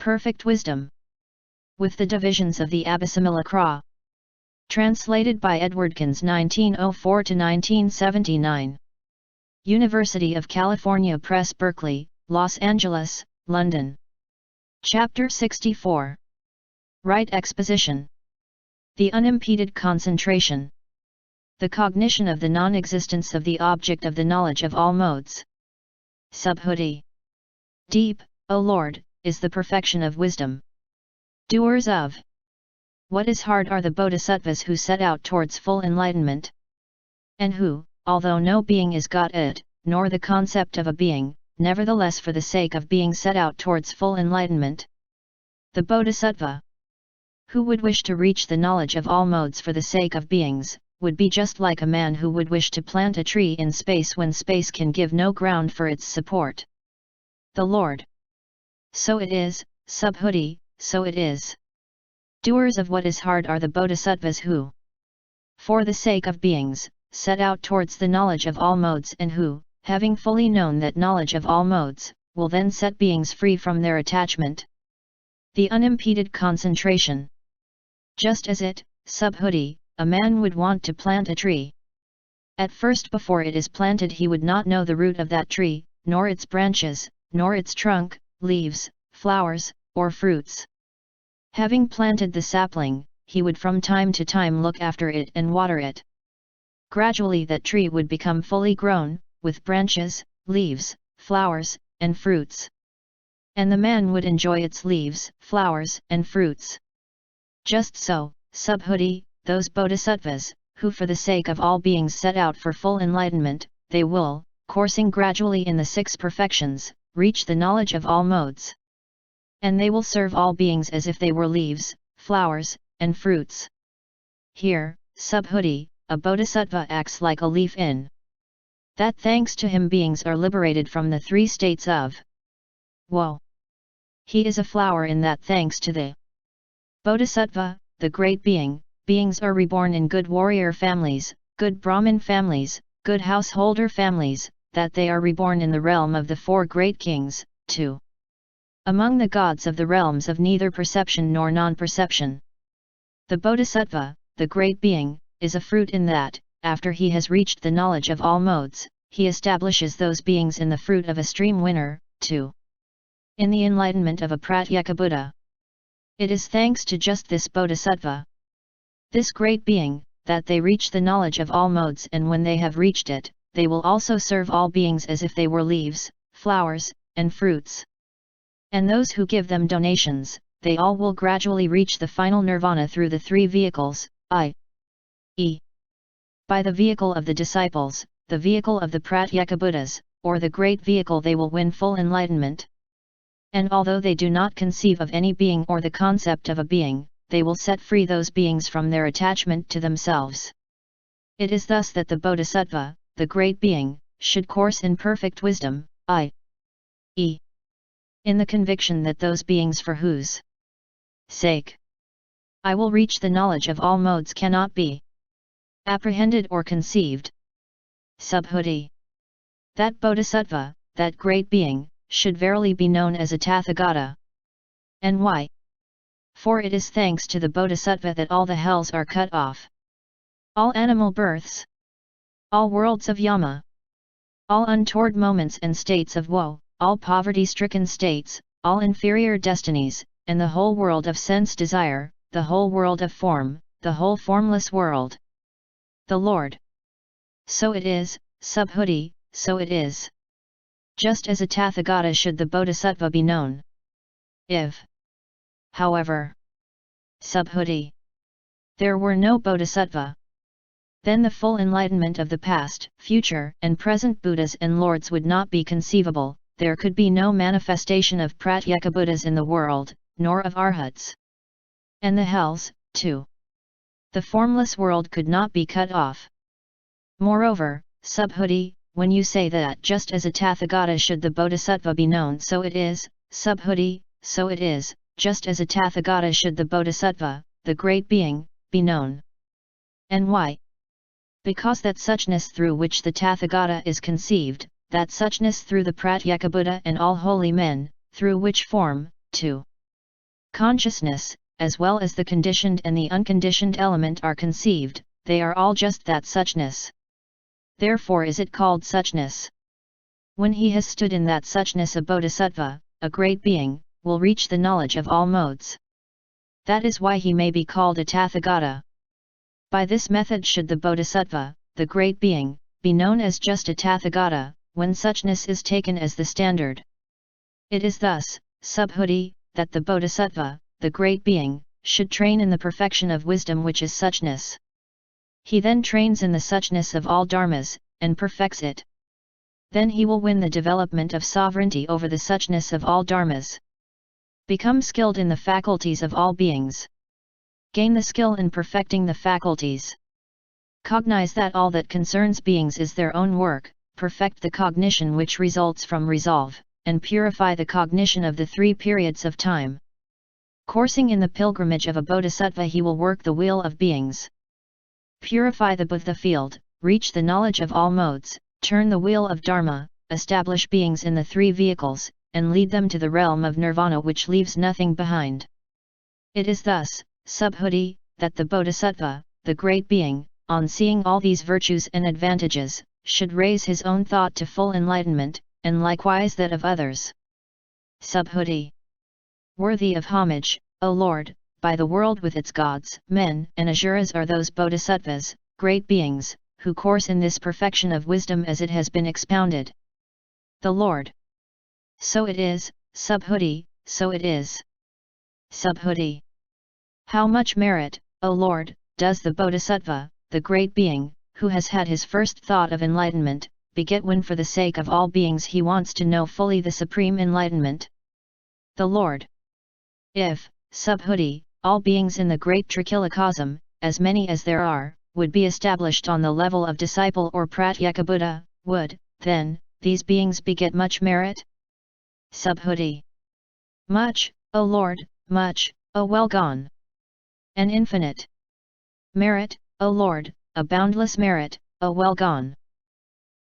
Perfect Wisdom. With the divisions of the Abhisamilakra. Translated by EdwardConze 1904–1979. University of California Press, Berkeley, Los Angeles, London. Chapter 64. Right Exposition. The unimpeded concentration. The cognition of the non-existence of the object of the knowledge of all modes. Subhuti. Deep, O Lord, is the perfection of wisdom. Doers of what is hard are the bodhisattvas who set out towards full enlightenment, and who, although no being is got it, nor the concept of a being, nevertheless for the sake of being set out towards full enlightenment. The bodhisattva, who would wish to reach the knowledge of all modes for the sake of beings, would be just like a man who would wish to plant a tree in space when space can give no ground for its support. The Lord. So it is, Subhuti, so it is. Doers of what is hard are the bodhisattvas who, for the sake of beings, set out towards the knowledge of all modes and who, having fully known that knowledge of all modes, will then set beings free from their attachment. The unimpeded concentration. Just as it, Subhuti, a man would want to plant a tree. At first before it is planted he would not know the root of that tree, nor its branches, nor its trunk, leaves, flowers, or fruits. Having planted the sapling, he would from time to time look after it and water it. Gradually that tree would become fully grown, with branches, leaves, flowers, and fruits. And the man would enjoy its leaves, flowers, and fruits. Just so, Subhuti, those bodhisattvas, who for the sake of all beings set out for full enlightenment, they will, coursing gradually in the six perfections, reach the knowledge of all modes. And they will serve all beings as if they were leaves, flowers, and fruits. Here, Subhuti, a bodhisattva acts like a leaf in that thanks to him beings are liberated from the three states of woe. He is a flower in that thanks to the bodhisattva, the great being, beings are reborn in good warrior families, good Brahmin families, good householder families, that they are reborn in the realm of the four great kings, too. Among the gods of the realms of neither perception nor non-perception. The bodhisattva, the great being, is a fruit in that, after he has reached the knowledge of all modes, he establishes those beings in the fruit of a stream winner, too. In the enlightenment of a Pratyeka Buddha. It is thanks to just this bodhisattva, this great being, that they reach the knowledge of all modes, and when they have reached it, they will also serve all beings as if they were leaves, flowers, and fruits. And those who give them donations, they all will gradually reach the final nirvana through the three vehicles, i.e. by the vehicle of the disciples, the vehicle of the Pratyeka Buddhas, or the great vehicle they will win full enlightenment. And although they do not conceive of any being or the concept of a being, they will set free those beings from their attachment to themselves. It is thus that the bodhisattva, the great being, should course in perfect wisdom, i.e. in the conviction that those beings for whose sake I will reach the knowledge of all modes cannot be apprehended or conceived. Subhuti. That bodhisattva, that great being, should verily be known as a Tathagata. And why? For it is thanks to the bodhisattva that all the hells are cut off. All animal births. All worlds of yama. All untoward moments and states of woe, all poverty-stricken states, all inferior destinies, and the whole world of sense desire, the whole world of form, the whole formless world. The Lord. So it is, Subhuti, so it is. Just as a Tathagata should the bodhisattva be known. If, however, Subhuti, there were no bodhisattva, then the full enlightenment of the past, future, and present Buddhas and Lords would not be conceivable. There could be no manifestation of Pratyeka Buddhas in the world, nor of Arhats. And the hells, too. The formless world could not be cut off. Moreover, Subhuti, when you say that just as a Tathagata should the bodhisattva be known, so it is, Subhuti, so it is, just as a Tathagata should the bodhisattva, the great being, be known. And why? Because that suchness through which the Tathagata is conceived, that suchness through the Pratyeka Buddha and all holy men, through which form, too, Consciousness, as well as the conditioned and the unconditioned element are conceived, they are all just that suchness. Therefore is it called suchness. When he has stood in that suchness, a bodhisattva, a great being, will reach the knowledge of all modes. That is why he may be called a Tathagata. By this method should the bodhisattva, the great being, be known as just a Tathagata, when suchness is taken as the standard. It is thus, Subhuti, that the bodhisattva, the great being, should train in the perfection of wisdom which is suchness. He then trains in the suchness of all dharmas, and perfects it. Then he will win the development of sovereignty over the suchness of all dharmas. Become skilled in the faculties of all beings. Gain the skill in perfecting the faculties. Cognize that all that concerns beings is their own work, perfect the cognition which results from resolve, and purify the cognition of the 3 periods of time. Coursing in the pilgrimage of a bodhisattva, he will work the wheel of beings. Purify the Buddha field, reach the knowledge of all modes, turn the wheel of Dharma, establish beings in the 3 vehicles, and lead them to the realm of nirvana which leaves nothing behind. It is thus, Subhuti, that the bodhisattva, the great being, on seeing all these virtues and advantages, should raise his own thought to full enlightenment, and likewise that of others. Subhuti. Worthy of homage, O Lord, by the world with its gods, men, and asuras are those bodhisattvas, great beings, who course in this perfection of wisdom as it has been expounded. The Lord. So it is, Subhuti, so it is. Subhuti. How much merit, O Lord, does the bodhisattva, the great being, who has had his first thought of enlightenment, beget when for the sake of all beings he wants to know fully the supreme enlightenment? The Lord. If, Subhuti, all beings in the great Trikhilakosm, as many as there are, would be established on the level of disciple or Pratyekabuddha, would, then, these beings beget much merit? Subhuti. Much, O Lord, much, O well gone. An infinite merit, O Lord, a boundless merit, O well gone.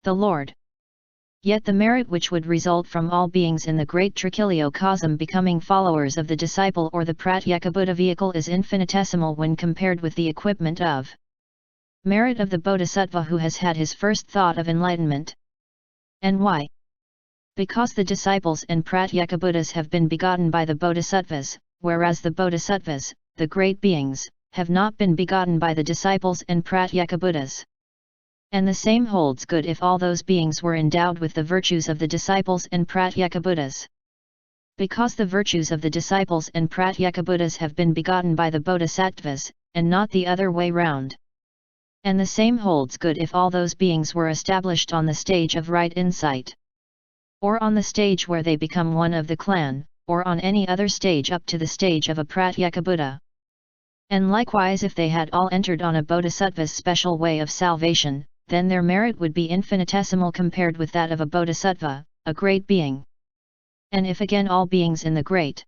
The Lord. Yet the merit which would result from all beings in the great Trikhilakosm becoming followers of the disciple or the Pratyekabuddha vehicle is infinitesimal when compared with the equipment of merit of the bodhisattva who has had his first thought of enlightenment. And why? Because the disciples and Pratyekabuddhas have been begotten by the bodhisattvas, whereas the bodhisattvas, the great beings, have not been begotten by the disciples and Pratyekabuddhas. And the same holds good if all those beings were endowed with the virtues of the disciples and Pratyekabuddhas. Because the virtues of the disciples and Pratyekabuddhas have been begotten by the bodhisattvas, and not the other way round. And the same holds good if all those beings were established on the stage of right insight, or on the stage where they become one of the clan, or on any other stage up to the stage of a Pratyekabuddha. And likewise if they had all entered on a bodhisattva's special way of salvation, then their merit would be infinitesimal compared with that of a bodhisattva, a great being. And if again all beings in the great